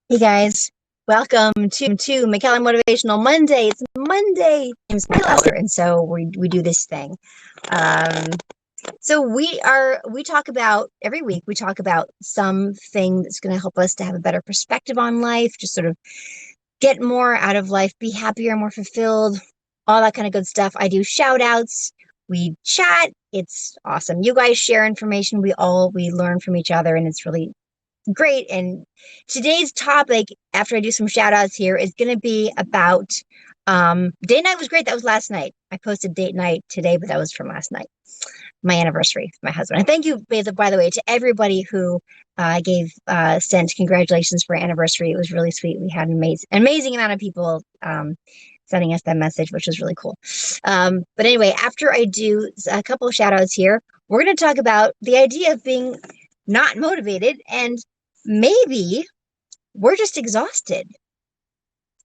Hey guys, welcome to McKellar Motivational Monday. It's Monday. My name's McKellar, and so we do this thing. Um, so we talk about every week. We talk about something that's going to help us to have a better perspective on life, just sort of get more out of life, be happier, more fulfilled, all that kind of good stuff. I do shout outs. We chat. It's awesome. You guys share information. We learn from each other, and it's really great. And today's topic, after I do some shout outs here, is going to be about date night was great. That was last night. I posted date night today, but that was from last night, my anniversary with my husband. And thank you, by the way, to everybody who sent congratulations for our anniversary. It was really sweet. We had an amazing amount of people sending us that message, which was really cool. But anyway, after I do a couple of shout outs here, we're going to talk about the idea of being not motivated, and maybe we're just exhausted.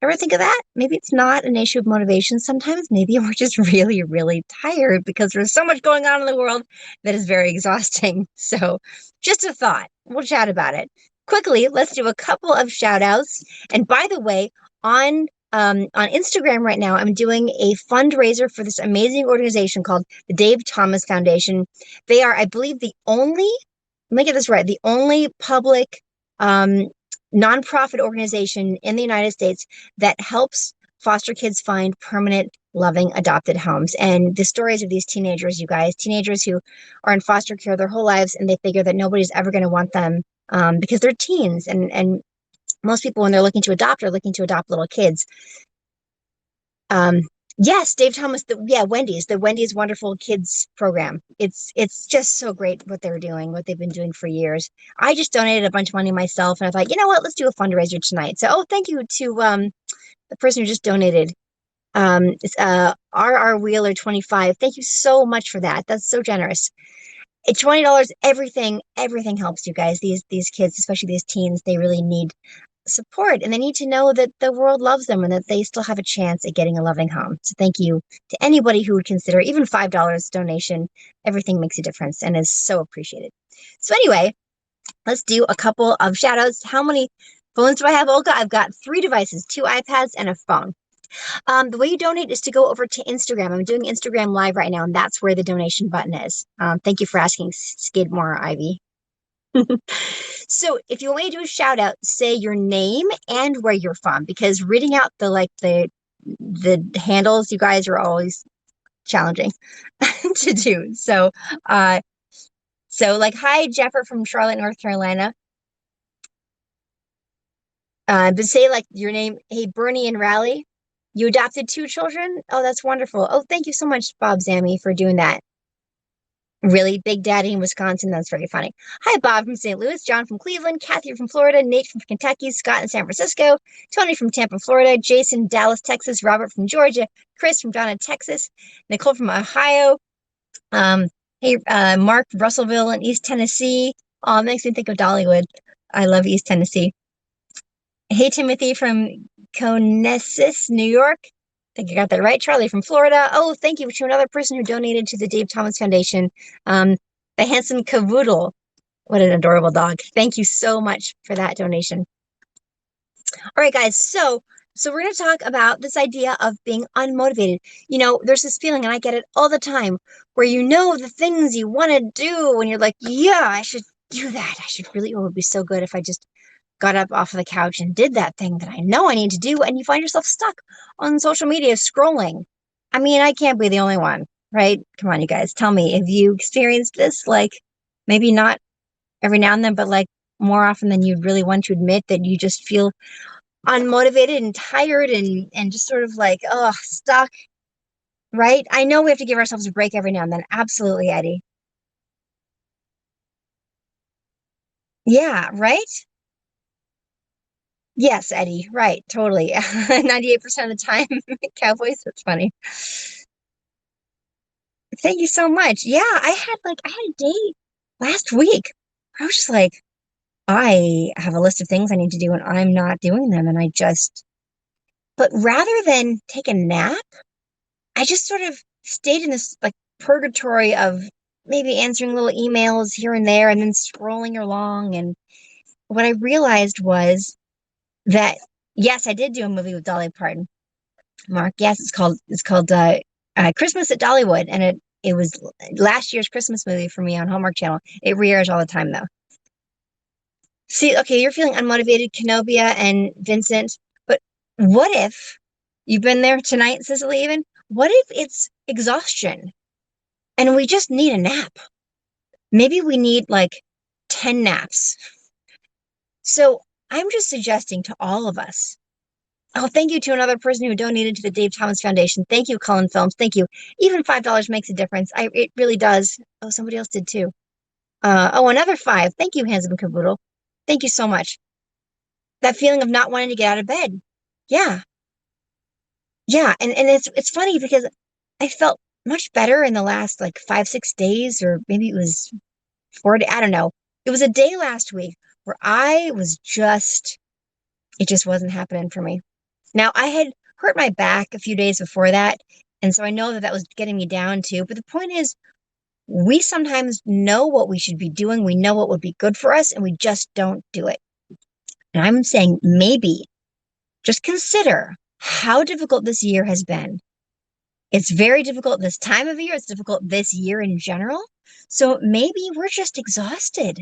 Ever think of that? Maybe it's not an issue of motivation. Sometimes maybe we're just really, really tired because there's so much going on in the world that is very exhausting. So just a thought. We'll chat about it. Quickly, let's do a couple of shout outs. And by the way, on Instagram right now, I'm doing a fundraiser for this amazing organization called the Dave Thomas Foundation. They are, I believe, let me get this right, the only public nonprofit organization in the United States that helps foster kids find permanent, loving, adopted homes. And the stories of these teenagers, you guys, teenagers who are in foster care their whole lives, and they figure that nobody's ever going to want them because they're teens. And most people, when they're looking to adopt, are looking to adopt little kids. Yes, Dave Thomas, the Wendy's Wonderful Kids program. It's just so great what they're doing, what they've been doing for years. I just donated a bunch of money myself, and I thought, you know what, let's do a fundraiser tonight. So, thank you to the person who just donated. It's RR Wheeler 25. Thank you so much for that. That's so generous. At $20, everything helps, you guys. These kids, especially these teens, they really need support, and they need to know that the world loves them and that they still have a chance at getting a loving home. So thank you to anybody who would consider even $5 donation. Everything makes a difference and is so appreciated. So anyway, let's do a couple of shout outs. How many phones do I have, Olga? I've got 3 devices, 2 iPads and a phone. The way you donate is to go over to Instagram. I'm doing Instagram live right now, and that's where the donation button is. Thank you for asking, Skidmore Ivy. So if you want me to do a shout out, say your name and where you're from, because reading out the handles, you guys, are always challenging to do. So like, hi, Jeffer from Charlotte, North Carolina. But say like your name, hey, Bernie and Raleigh. You adopted 2 children? Oh, that's wonderful. Oh, thank you so much, Bob Zammy, for doing that. Really, Big Daddy in Wisconsin. That's very funny. Hi, Bob from St. Louis, John from Cleveland, Kathy from Florida, Nate from Kentucky, Scott in San Francisco, Tony from Tampa, Florida, Jason, Dallas, Texas, Robert from Georgia, Chris from Donna, Texas, Nicole from Ohio. Hey, Mark from Russellville in East Tennessee. Oh, it makes me think of Dollywood. I love East Tennessee. Hey, Timothy from Conesus, New York. I think I got that right. Charlie from Florida. Oh, thank you to another person who donated to the Dave Thomas Foundation. The handsome Cavoodle. What an adorable dog. Thank you so much for that donation. All right, guys. So we're going to talk about this idea of being unmotivated. You know, there's this feeling, and I get it all the time, where you know the things you want to do, and you're like, yeah, I should do that. It would be so good if I just got up off of the couch and did that thing that I know I need to do, and you find yourself stuck on social media scrolling. I mean, I can't be the only one, right? Come on, you guys, tell me, have you experienced this? Like, maybe not every now and then, but like more often than you'd really want to admit, that you just feel unmotivated and tired and just sort of like, oh, stuck, right? I know we have to give ourselves a break every now and then. Absolutely, Eddie. Yeah, right? Yes, Eddie, right, totally. 98% of the time, Cowboys, that's funny. Thank you so much. Yeah, I had a date last week. I was just like, I have a list of things I need to do and I'm not doing them. But rather than take a nap, I just sort of stayed in this like purgatory of maybe answering little emails here and there and then scrolling along. And what I realized was that, yes, I did do a movie with Dolly Parton. Mark, yes, it's called Christmas at Dollywood, and it was last year's Christmas movie for me on Hallmark Channel. It re-airs all the time though. See, okay, you're feeling unmotivated, Kenobia and Vincent, but what if you've been there tonight, Cicely, even? What if it's exhaustion and we just need a nap? Maybe we need like 10 naps. So I'm just suggesting to all of us. Oh, thank you to another person who donated to the Dave Thomas Foundation. Thank you, Cullen Films. Thank you. Even $5 makes a difference. It really does. Oh, somebody else did too. Another five. Thank you, Handsome Caboodle. Thank you so much. That feeling of not wanting to get out of bed. Yeah. Yeah. And it's funny because I felt much better in the last like 5, 6 days, or maybe it was 4 days. I don't know. It was a day last week where I was it just wasn't happening for me. Now, I had hurt my back a few days before that, and so I know that that was getting me down too. But the point is, we sometimes know what we should be doing. We know what would be good for us, and we just don't do it. And I'm saying maybe just consider how difficult this year has been. It's very difficult this time of year. It's difficult this year in general. So maybe we're just exhausted.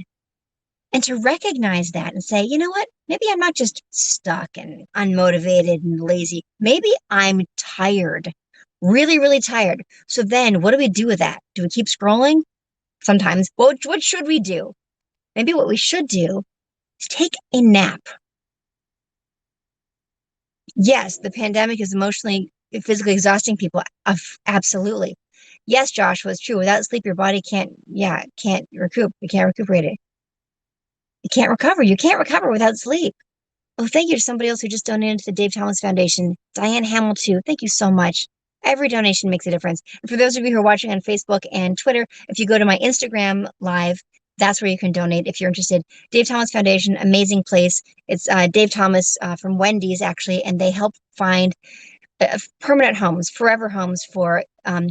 And to recognize that and say, you know what? Maybe I'm not just stuck and unmotivated and lazy. Maybe I'm tired, really, really tired. So then what do we do with that? Do we keep scrolling? Sometimes. What should we do? Maybe what we should do is take a nap. Yes, the pandemic is emotionally, physically exhausting people. Absolutely. Yes, Joshua, it's true. Without sleep, your body can't recoup. You can't recuperate it. You can't recover. You can't recover without sleep. Oh, thank you to somebody else who just donated to the Dave Thomas Foundation. Diane Hamill, too. Thank you so much. Every donation makes a difference. And for those of you who are watching on Facebook and Twitter, if you go to my Instagram live, that's where you can donate if you're interested. Dave Thomas Foundation, amazing place. It's Dave Thomas from Wendy's, actually, and they help find permanent homes, forever homes for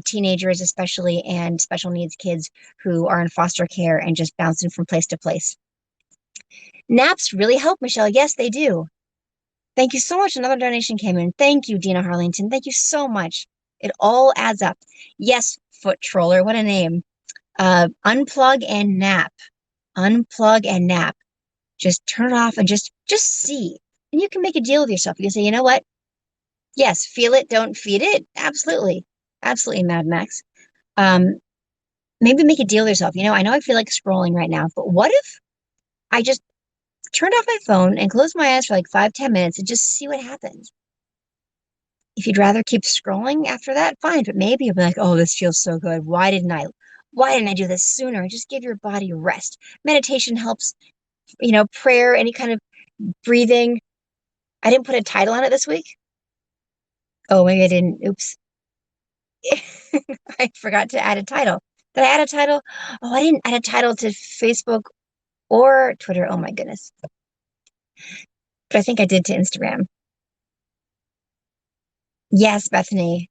teenagers, especially, and special needs kids who are in foster care and just bouncing from place to place. Naps really help, Michelle. Yes, they do. Thank you so much. Another donation came in. Thank you, Dina Harlington. Thank you so much. It all adds up. Yes, Foot Troller. What a name. Unplug and nap. Unplug and nap. Just turn it off and just see. And you can make a deal with yourself. You can say, you know what? Yes, feel it, don't feed it. Absolutely. Absolutely, Mad Max. Maybe make a deal with yourself. I know I feel like scrolling right now, but what if I just turned off my phone and closed my eyes for like 5, 10 minutes and just see what happens? If you'd rather keep scrolling after that, fine. But maybe you'll be like, oh, this feels so good. Why didn't I do this sooner? Just give your body rest. Meditation helps, prayer, any kind of breathing. I didn't put a title on it this week. Oh, maybe I didn't. Oops. I forgot to add a title. Did I add a title? Oh, I didn't add a title to Facebook or Twitter. Oh my goodness. But I think I did to Instagram. Yes, Bethany.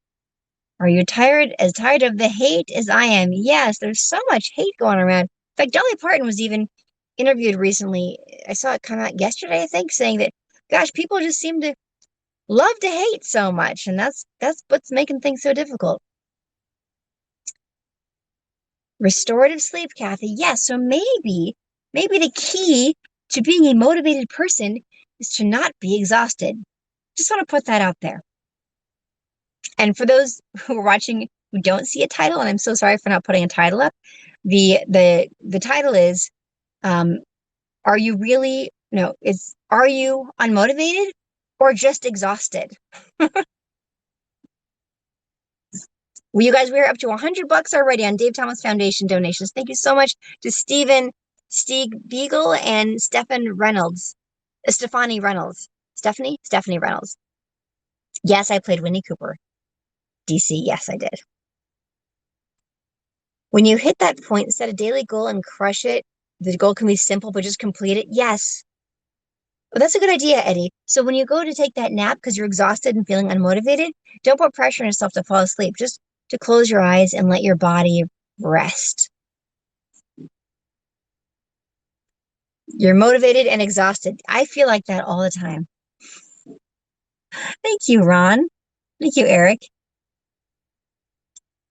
Are you as tired of the hate as I am? Yes, there's so much hate going around. In fact, Dolly Parton was even interviewed recently. I saw it come out yesterday, I think, saying that, gosh, people just seem to love to hate so much, and that's what's making things so difficult. Restorative sleep, Kathy. Yes, so maybe the key to being a motivated person is to not be exhausted. Just want to put that out there. And for those who are watching who don't see a title, and I'm so sorry for not putting a title up, the title is are you unmotivated or just exhausted? Well, you guys, we're up to $100 already on Dave Thomas Foundation donations. Thank you so much to Stieg Beagle and Stephanie Reynolds. Stephanie Reynolds. Yes, I played Winnie Cooper. DC, yes, I did. When you hit that point, set a daily goal and crush it. The goal can be simple, but just complete it. Yes. Well, that's a good idea, Eddie. So when you go to take that nap because you're exhausted and feeling unmotivated, don't put pressure on yourself to fall asleep. Just to close your eyes and let your body rest. You're motivated and exhausted. I feel like that all the time. Thank you, Ron. Thank you, Eric.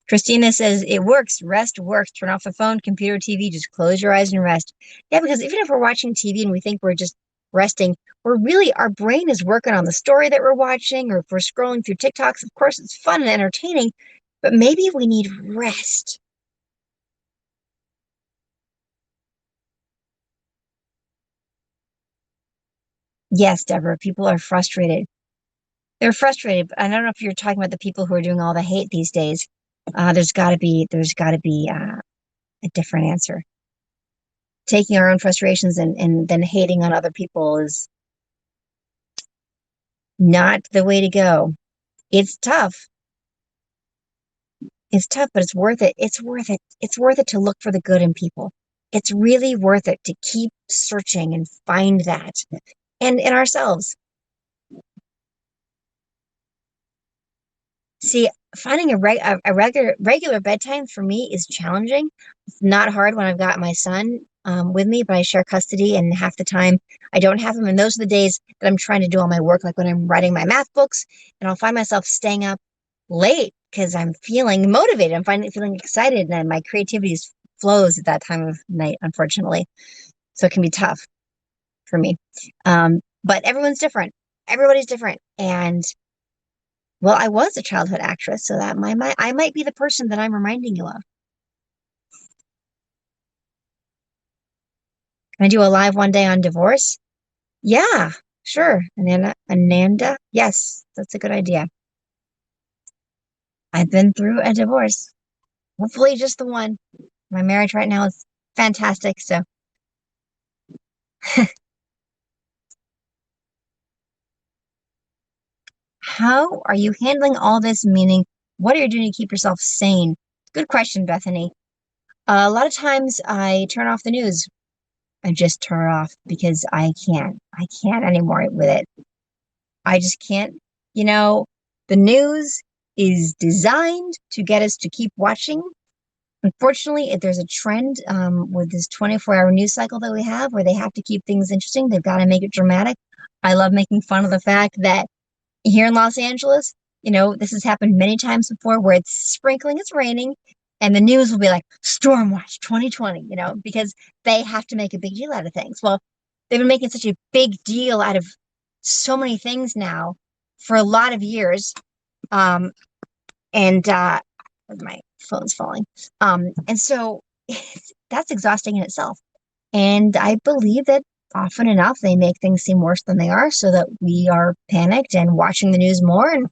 Christina says it works. Rest works. Turn off the phone, computer, TV. Just close your eyes and rest. Yeah, because even if we're watching TV and we think we're just resting, we're really, our brain is working on the story that we're watching, or if we're scrolling through TikToks, of course, it's fun and entertaining, but maybe we need rest. Yes, Deborah, people are frustrated. They're frustrated. I don't know if you're talking about the people who are doing all the hate these days. There's got to be a different answer. Taking our own frustrations and then hating on other people is not the way to go. It's tough. It's tough, but it's worth it. It's worth it. It's worth it to look for the good in people. It's really worth it to keep searching and find that, and in ourselves. See, finding a regular bedtime for me is challenging. It's not hard when I've got my son with me, but I share custody, and half the time I don't have him. And those are the days that I'm trying to do all my work, like when I'm writing my math books, and I'll find myself staying up late because I'm feeling motivated. I'm feeling excited, and my creativity flows at that time of night, unfortunately. So it can be tough for me. But everyone's different. Everybody's different, and well, I was a childhood actress, so that I might be the person that I'm reminding you of. Can I do a live one day on divorce? Yeah, sure. Ananda, yes, that's a good idea. I've been through a divorce. Hopefully just the one. My marriage right now is fantastic. So how are you handling all this? Meaning, what are you doing to keep yourself sane? Good question, Bethany. A lot of times I turn off the news. I just turn it off because I can't. I can't anymore with it. I just can't. You know, the news is designed to get us to keep watching. Unfortunately, if there's a trend with this 24-hour news cycle that we have where they have to keep things interesting. They've got to make it dramatic. I love making fun of the fact that here in Los Angeles, this has happened many times before where it's sprinkling, it's raining, and the news will be like Storm Watch 2020, because they have to make a big deal out of things. Well, they've been making such a big deal out of so many things now for a lot of years. And my phone's falling. And so that's exhausting in itself. And I believe that often enough they make things seem worse than they are so that we are panicked and watching the news more. And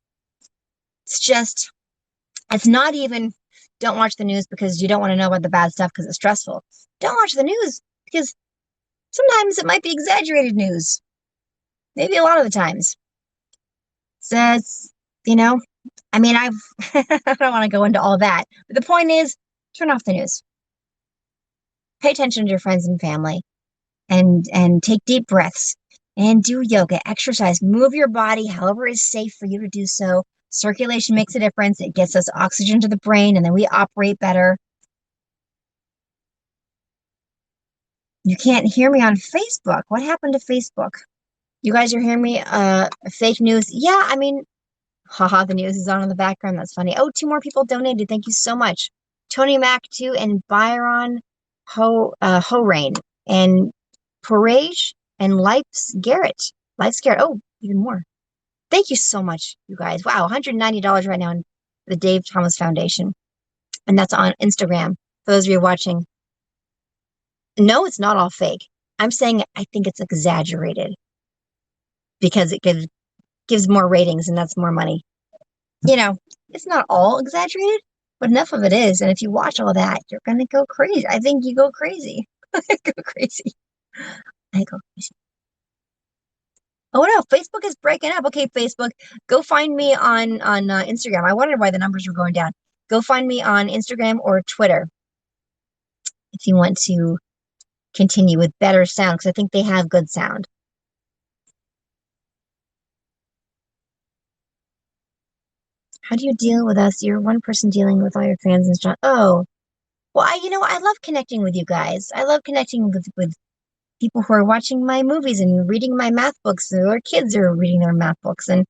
it's not even don't watch the news because you don't want to know about the bad stuff because it's stressful. Don't watch the news because sometimes it might be exaggerated news. Maybe a lot of the times. So it's, you know, I mean, I don't want to go into all that, but the point is turn off the news. Pay attention to your friends and family and take deep breaths and do yoga, exercise, move your body however is safe for you to do so. Circulation makes a difference. It gets us oxygen to the brain and then we operate better. You can't hear me on Facebook. What happened to Facebook? You guys are hearing me? Fake news. Yeah, I mean, haha, the news is on in the background. That's funny. Oh, two more people donated. Thank you so much. Tony Mac too, and Byron Horain, and Parage, and Life's Garrett. Oh, even more. Thank you so much, you guys. Wow, $190 right now in the Dave Thomas Foundation. And that's on Instagram. For those of you watching. No, it's not all fake. I'm saying I think it's exaggerated because it gives more ratings and that's more money. It's not all exaggerated, but enough of it is. And if you watch all that, you're going to go crazy. I think you go crazy. Go crazy. I go crazy. Oh no, Facebook is breaking up. Okay, Facebook, go find me on Instagram. I wondered why the numbers were going down. Go find me on Instagram or Twitter if you want to continue with better sound, because I think they have good sound. How do you deal with us? You're one person dealing with all your fans and stuff. Oh, well, I love connecting with you guys. I love connecting with people who are watching my movies and reading my math books, and their kids are reading their math books and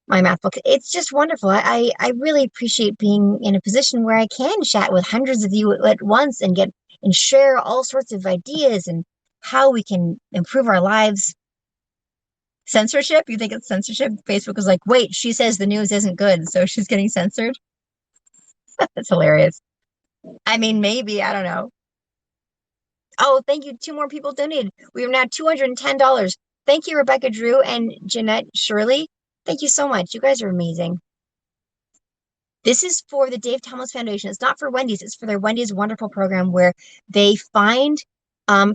my math book. It's just wonderful. I really appreciate being in a position where I can chat with hundreds of you at once and get and share all sorts of ideas and how we can improve our lives. Censorship? You think it's censorship? Facebook is like, wait, she says the news isn't good, so she's getting censored. That's hilarious. I mean, maybe, I don't know. Oh, thank you. Two more people donated. We are now $210. Thank you, Rebecca Drew and Jeanette Shirley. Thank you so much. You guys are amazing. This is for the Dave Thomas Foundation. It's not for Wendy's. It's for their Wendy's Wonderful program where they find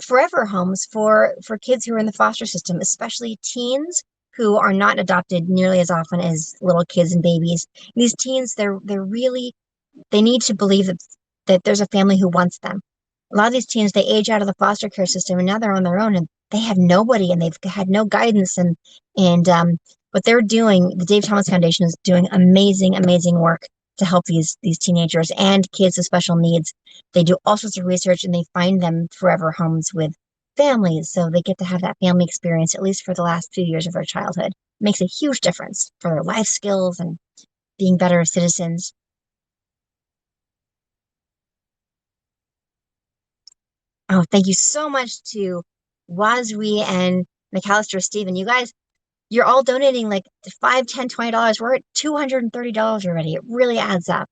forever homes for kids who are in the foster system, especially teens who are not adopted nearly as often as little kids and babies. These teens, they're really they need to believe that there's a family who wants them. A lot of these teens, they age out of the foster care system and now they're on their own and they have nobody and they've had no guidance and what they're doing, the Dave Thomas Foundation is doing amazing, amazing work to help these teenagers and kids with special needs. They do all sorts of research and they find them forever homes with families so they get to have that family experience at least for the last few years of their childhood. It makes a huge difference for their life skills and being better citizens. Oh, thank you so much to Wazri and McAllister Stephen. You guys, you're all donating like $5, $10, $20. We're at $230 already. It really adds up.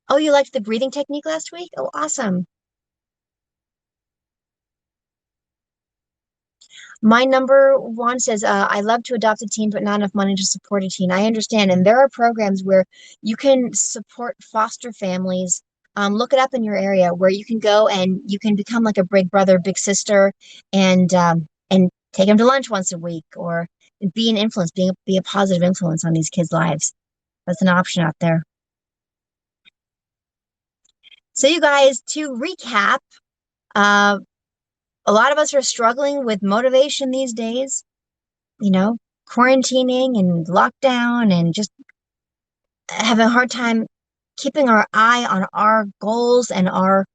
Oh, you liked the breathing technique last week? Oh, awesome. My number one says, I love to adopt a teen, but not enough money to support a teen. I understand. And there are programs where you can support foster families. Look it up in your area where you can go and you can become like a big brother, big sister, and take them to lunch once a week or be an influence, be a positive influence on these kids' lives. That's an option out there. So you guys, to recap, uh, a lot of us are struggling with motivation these days, you know, quarantining and lockdown and just having a hard time keeping our eye on our goals and our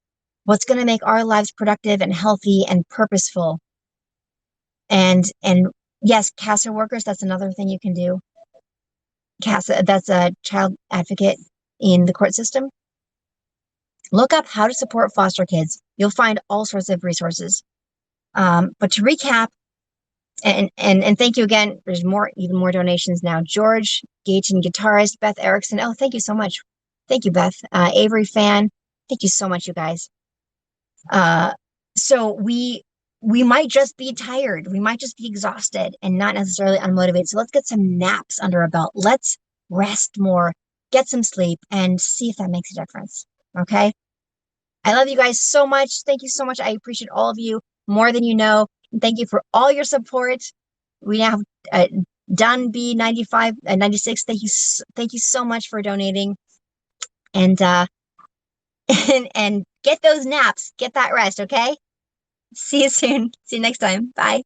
what's going to make our lives productive and healthy and purposeful. And yes, CASA workers, that's another thing you can do. CASA, that's a child advocate in the court system. Look up how to support foster kids. You'll find all sorts of resources. But to recap, and thank you again. There's even more donations now. George Gayton, guitarist, Beth Erickson. Oh, thank you so much. Thank you, Beth. Avery Fan. Thank you so much, you guys. So we might just be tired. We might just be exhausted and not necessarily unmotivated. So let's get some naps under our belt. Let's rest more, get some sleep, and see if that makes a difference. Okay. I love you guys so much. Thank you so much. I appreciate all of you more than you know. And thank you for all your support. We now have Dun B95 and 96. Thank you so much for donating. And and get those naps. Get that rest, okay? See you soon. See you next time. Bye.